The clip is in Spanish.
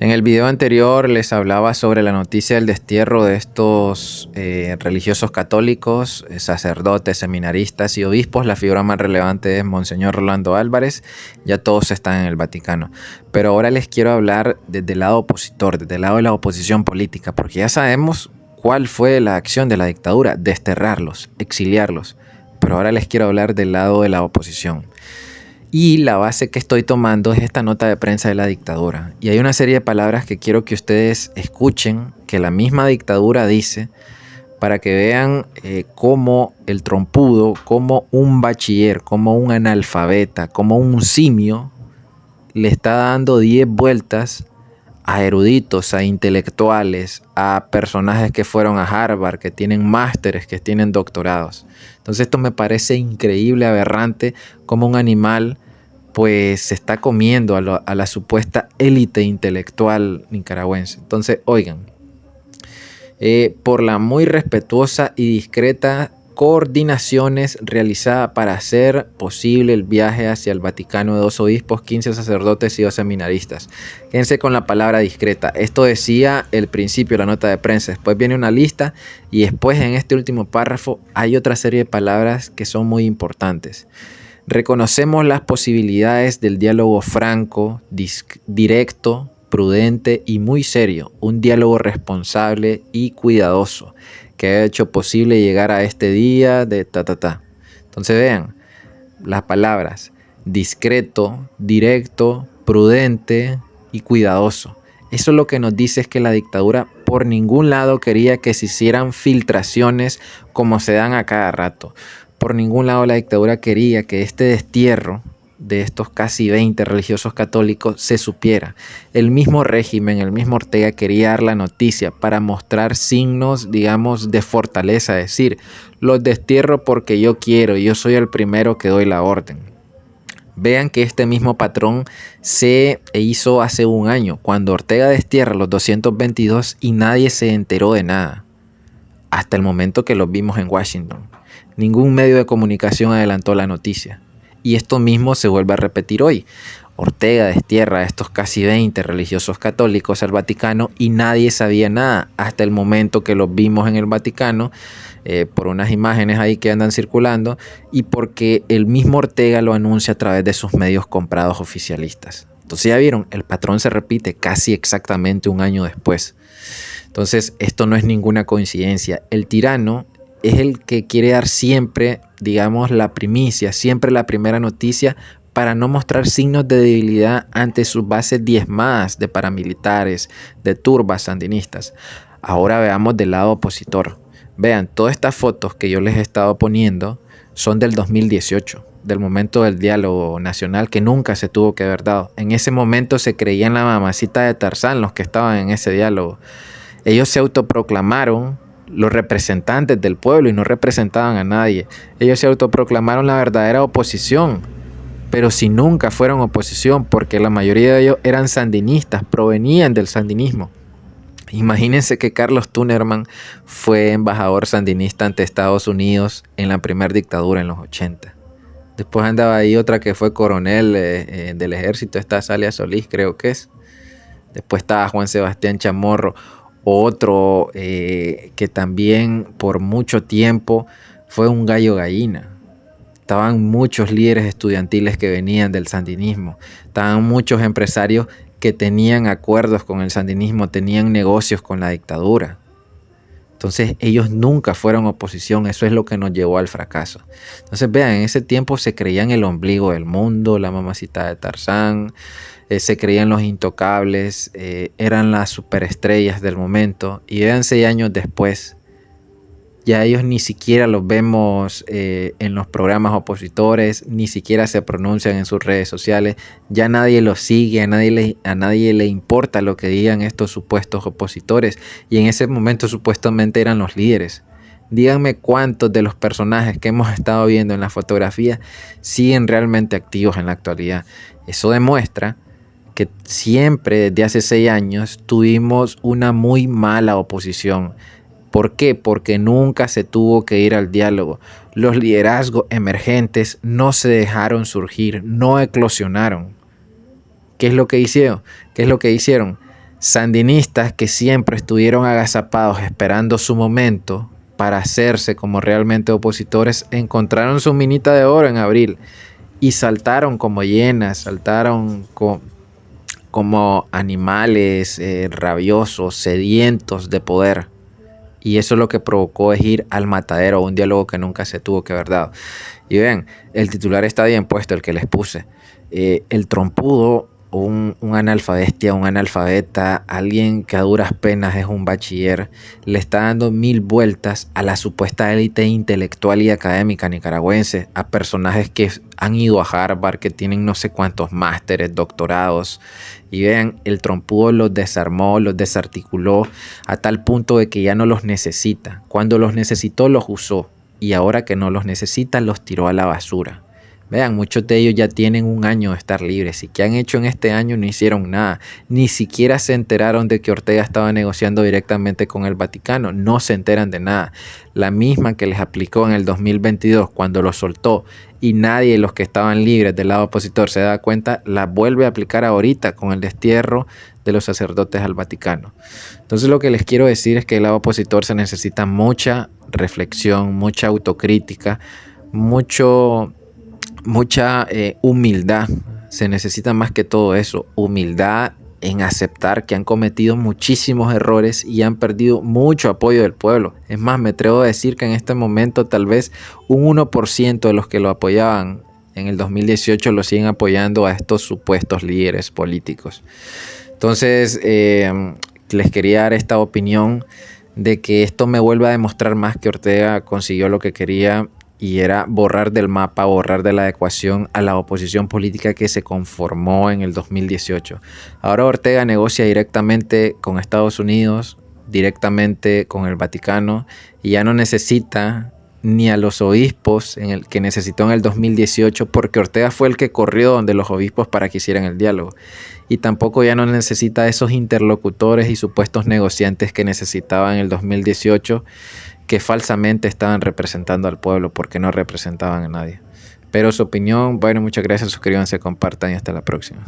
En el video anterior les hablaba sobre la noticia del destierro de estos religiosos católicos, sacerdotes, seminaristas y obispos. La figura más relevante es Monseñor Rolando Álvarez. Ya todos están en el Vaticano. Pero ahora les quiero hablar desde el lado opositor, desde el lado de la oposición política, porque ya sabemos cuál fue la acción de la dictadura: desterrarlos, exiliarlos. Pero ahora les quiero hablar del lado de la oposición. Y la base que estoy tomando es esta nota de prensa de la dictadura. Y hay una serie de palabras que quiero que ustedes escuchen, que la misma dictadura dice, para que vean cómo el trompudo, cómo un bachiller, cómo un analfabeta, cómo un simio le está dando 10 vueltas a eruditos, a intelectuales, a personajes que fueron a Harvard, que tienen másteres, que tienen doctorados. Entonces esto me parece increíble, aberrante, como un animal pues se está comiendo a la supuesta élite intelectual nicaragüense. Entonces, oigan, por la muy respetuosa y discreta coordinaciones realizadas para hacer posible el viaje hacia el Vaticano de 2 obispos, 15 sacerdotes y 2 seminaristas. Quédense con la palabra discreta. Esto decía el principio de la nota de prensa. Después viene una lista y después en este último párrafo hay otra serie de palabras que son muy importantes. Reconocemos las posibilidades del diálogo franco, directo, prudente y muy serio, un diálogo responsable y cuidadoso que ha hecho posible llegar a este día de Entonces vean las palabras: discreto, directo, prudente y cuidadoso. Eso lo que nos dice es que la dictadura por ningún lado quería que se hicieran filtraciones como se dan a cada rato. Por ningún lado la dictadura quería que este destierro de estos casi 20 religiosos católicos se supiera. El mismo régimen, el mismo Ortega quería dar la noticia para mostrar signos, digamos, de fortaleza, decir, los destierro porque yo quiero, yo soy el primero que doy la orden. Vean que este mismo patrón se hizo hace un año, cuando Ortega destierra los 222 y nadie se enteró de nada, hasta el momento que los vimos en Washington. Ningún medio de comunicación adelantó la noticia. Y esto mismo se vuelve a repetir hoy. Ortega destierra a estos casi 20 religiosos católicos al Vaticano y nadie sabía nada hasta el momento que los vimos en el Vaticano, por unas imágenes ahí que andan circulando y porque el mismo Ortega lo anuncia a través de sus medios comprados oficialistas. Entonces ya vieron, el patrón se repite casi exactamente un año después. Entonces esto no es ninguna coincidencia. El tirano es el que quiere dar siempre, digamos, la primicia, siempre la primera noticia para no mostrar signos de debilidad ante sus bases diezmadas de paramilitares, de turbas sandinistas. Ahora veamos del lado opositor. Vean, todas estas fotos que yo les he estado poniendo son del 2018, del momento del diálogo nacional que nunca se tuvo que haber dado. En ese momento se creían la mamacita de Tarzán los que estaban en ese diálogo. Ellos se autoproclamaron los representantes del pueblo y no representaban a nadie. Ellos se autoproclamaron la verdadera oposición, pero si nunca fueron oposición, porque la mayoría de ellos eran sandinistas, provenían del sandinismo. Imagínense que Carlos Tunerman fue embajador sandinista ante Estados Unidos en la primera dictadura en los 80. Después andaba ahí otra que fue coronel del ejército, esta Salia Solís creo que es. Después estaba Juan Sebastián Chamorro, otro que también por mucho tiempo fue un gallo gallina. Estaban muchos líderes estudiantiles que venían del sandinismo. Estaban muchos empresarios que tenían acuerdos con el sandinismo, tenían negocios con la dictadura. Entonces ellos nunca fueron oposición, eso es lo que nos llevó al fracaso. Entonces vean, en ese tiempo se creían el ombligo del mundo, la mamacita de Tarzán, se creían los intocables, eran las superestrellas del momento. Y vean 6 años después, ya ellos ni siquiera los vemos en los programas opositores, ni siquiera se pronuncian en sus redes sociales, ya nadie los sigue, a nadie le importa lo que digan estos supuestos opositores, y en ese momento supuestamente eran los líderes. Díganme cuántos de los personajes que hemos estado viendo en la fotografía siguen realmente activos en la actualidad. Eso demuestra que siempre desde hace 6 años tuvimos una muy mala oposición. ¿Por qué? Porque nunca se tuvo que ir al diálogo. Los liderazgos emergentes no se dejaron surgir, no eclosionaron. ¿Qué es lo que hicieron? Sandinistas que siempre estuvieron agazapados esperando su momento para hacerse como realmente opositores, encontraron su minita de oro en abril y saltaron como hienas, saltaron como animales rabiosos, sedientos de poder. Y eso lo que provocó es ir al matadero, un diálogo que nunca se tuvo que haber dado. Y vean, el titular está bien puesto, el que les puse. El trompudo, un analfabestia, un analfabeta, alguien que a duras penas es un bachiller, le está dando 1000 vueltas a la supuesta élite intelectual y académica nicaragüense, a personajes que han ido a Harvard, que tienen no sé cuántos másteres, doctorados. Y vean, el trompudo los desarmó, los desarticuló a tal punto de que ya no los necesita. Cuando los necesitó, los usó. Y ahora que no los necesita, los tiró a la basura. Vean, muchos de ellos ya tienen un año de estar libres. ¿Y qué han hecho en este año? No hicieron nada. Ni siquiera se enteraron de que Ortega estaba negociando directamente con el Vaticano. No se enteran de nada. La misma que les aplicó en el 2022 cuando los soltó y nadie de los que estaban libres del lado opositor se da cuenta, la vuelve a aplicar ahorita con el destierro de los sacerdotes al Vaticano. Entonces lo que les quiero decir es que el lado opositor se necesita mucha reflexión, mucha autocrítica, mucha humildad. Se necesita más que todo eso, humildad en aceptar que han cometido muchísimos errores y han perdido mucho apoyo del pueblo. Es más, me atrevo a decir que en este momento tal vez un 1% de los que lo apoyaban en el 2018 lo siguen apoyando a estos supuestos líderes políticos. Entonces, les quería dar esta opinión de que esto me vuelve a demostrar más que Ortega consiguió lo que quería, y era borrar del mapa, borrar de la ecuación a la oposición política que se conformó en el 2018. Ahora Ortega negocia directamente con Estados Unidos, directamente con el Vaticano, y ya no necesita ni a los obispos que necesitó en el 2018, porque Ortega fue el que corrió donde los obispos para que hicieran el diálogo. Y tampoco ya no necesita esos interlocutores y supuestos negociantes que necesitaba en el 2018, que falsamente estaban representando al pueblo porque no representaban a nadie. Pero su opinión, bueno, muchas gracias, suscríbanse, compartan y hasta la próxima.